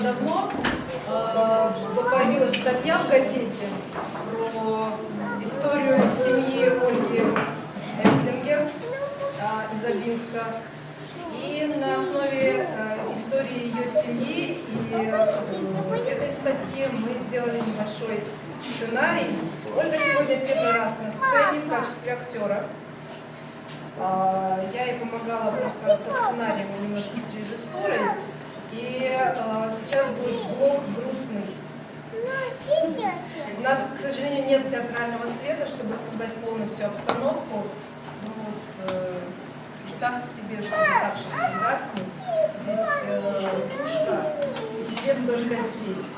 давно появилась статья в газете про историю семьи Ольги Эслингер из Абинска. И на основе истории ее семьи и этой статьи мы сделали небольшой сценарий. Ольга сегодня первый раз на сцене в качестве актера. Я ей помогала просто со сценарием, немножко с режиссурой. И сейчас будет блок грустный. У нас, к сожалению, нет театрального света, чтобы создать полностью обстановку. Ну, вот, представьте себе, что вы так сейчас гаснет. Здесь пушка и свет только здесь.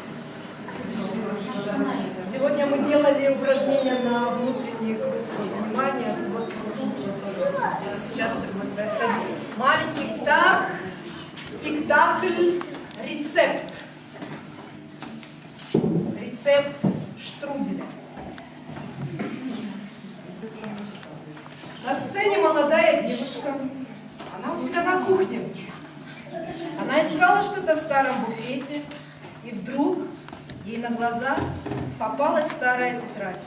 Сегодня мы делали упражнения на внутренний круг внимания. Вот тут здесь сейчас все будет происходить. Маленький так, спектакль, рецепт. Рецепт штруделя. На сцене молодая девушка. Она у себя на кухне. Она искала что-то в старом буфете. И вдруг ей на глаза попалась старая тетрадь.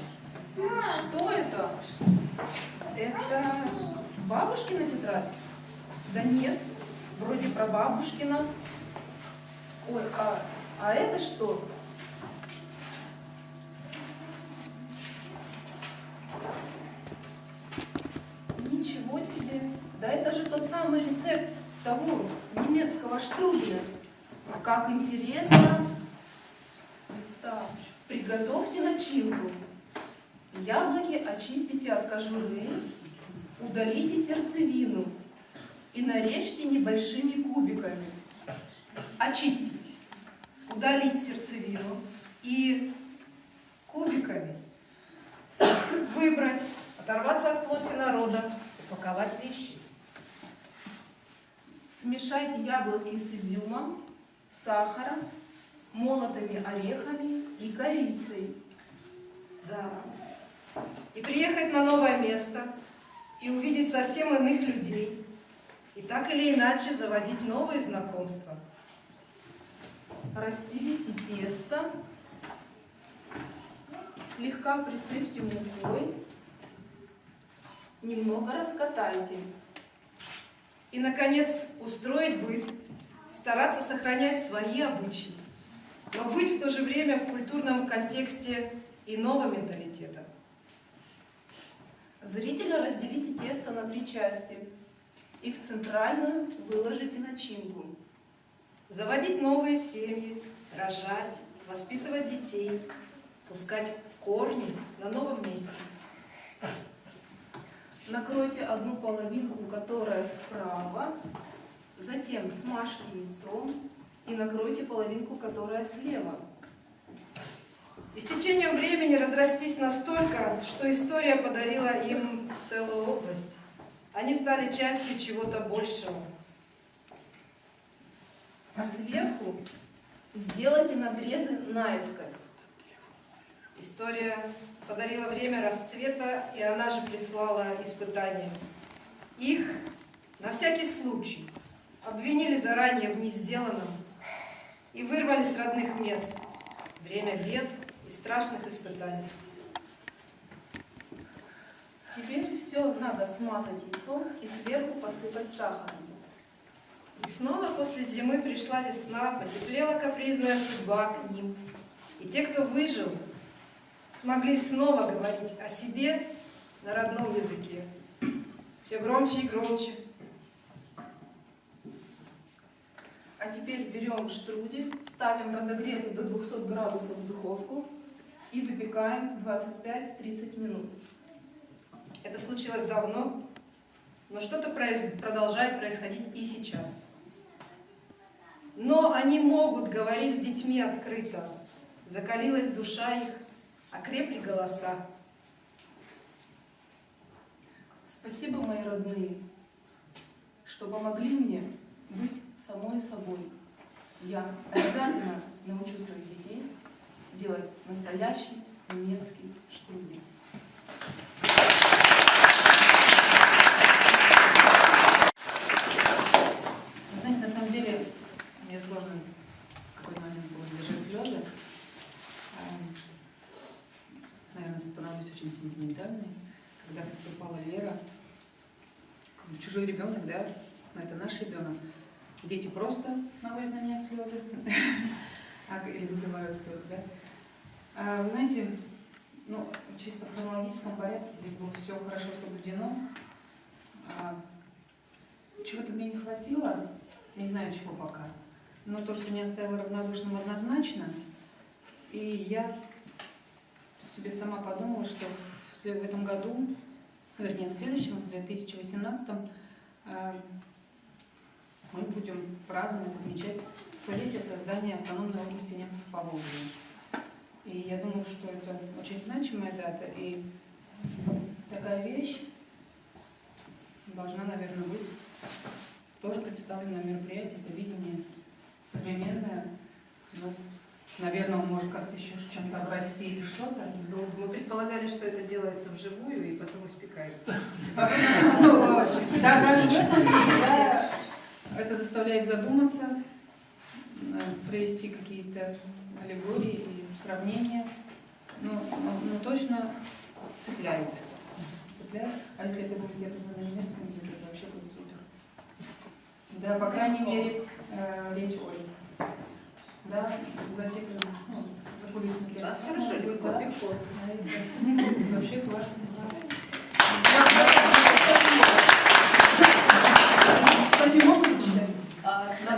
Что это? Это бабушкина тетрадь? Да нет, вроде прабабушкина. Ой, а это что? Ничего себе! Да это же тот самый рецепт того немецкого штруделя. Как интересно! Так, приготовьте начинку. Яблоки очистите от кожуры, удалите сердцевину и нарежьте небольшими кубиками. Очистить, удалить сердцевину и кубиками выбрать, оторваться от плоти народа, упаковать вещи. Смешайте яблоки с изюмом, сахаром, молотыми орехами и корицей. Да. И приехать на новое место, и увидеть совсем иных людей, и так или иначе заводить новые знакомства. Разделите тесто, слегка присыпьте мукой, немного раскатайте. И, наконец, устроить быт, стараться сохранять свои обычаи, но быть в то же время в культурном контексте иного менталитета. Зрителя разделите тесто на 3 части и в центральную выложите начинку. Заводить новые семьи, рожать, воспитывать детей, пускать корни на новом месте. Накройте одну половинку, которая справа, затем смажьте яйцом и накройте половинку, которая слева. И с течением времени разрастись настолько, что история подарила им целую область. Они стали частью чего-то большего. А сверху сделайте надрезы наискось. История подарила время расцвета, и она же прислала испытания. Их, на всякий случай, обвинили заранее в несделанном и вырвали с родных мест. Время бед и страшных испытаний. Теперь все надо смазать яйцом и сверху посыпать сахаром. И снова после зимы пришла весна, потеплела капризная судьба к ним. И те, кто выжил, смогли снова говорить о себе на родном языке. Все громче и громче. А теперь берем штрудель, ставим разогретую до 200 градусов в духовку и выпекаем 25-30 минут. Это случилось давно, но что-то продолжает происходить и сейчас. Но они могут говорить с детьми открыто. Закалилась душа их, окрепли голоса. Спасибо, мои родные, что помогли мне быть самой собой. Я обязательно научу своих детей делать настоящий немецкий штрудель. Знаете, на самом деле, мне сложно какой момент было сдержать слезы. Наверное, становлюсь очень сентиментальной. Когда поступала Лера, как бы чужой ребенок, да, но это наш ребенок. Дети просто наводят на меня слезы или вызывают слезы, да. Вы знаете, ну, чисто в хронологическом порядке здесь было все хорошо соблюдено. Чего-то мне не хватило, не знаю чего пока, но то, что не оставило равнодушным, однозначно. И я себе сама подумала, что в этом году, вернее, в следующем, в 2018, мы будем праздновать, отмечать столетие создания автономной области немцев Поволжья. И я думаю, что это очень значимая дата, и такая вещь должна, наверное, быть тоже представлена на мероприятии. Это видение современное. Ну, наверное, он может как-то еще чем-то обрасти или что-то. Ну, мы предполагали, что это делается вживую и потом испекается. Да, даже в этом да, это заставляет задуматься, провести какие-то аллегории и сравнения, но точно цепляет. А если это будет, я думаю, на немецком языке, это вообще будет супер. Да, по крайней мере, речь Оли. Да, за кулисами. Да, хорошо, легко. Вообще классно. Кстати, можно почитать?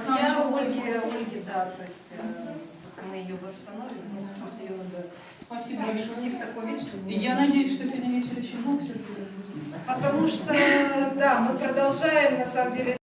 Статья Ольги, да, то есть мы ее восстановим, ну, в смысле, ее надо Спасибо привести большое. в такой вид, чтобы... И я надеюсь, что сегодня вечером еще много сюрпризов будет. Потому что, да, мы продолжаем, на самом деле,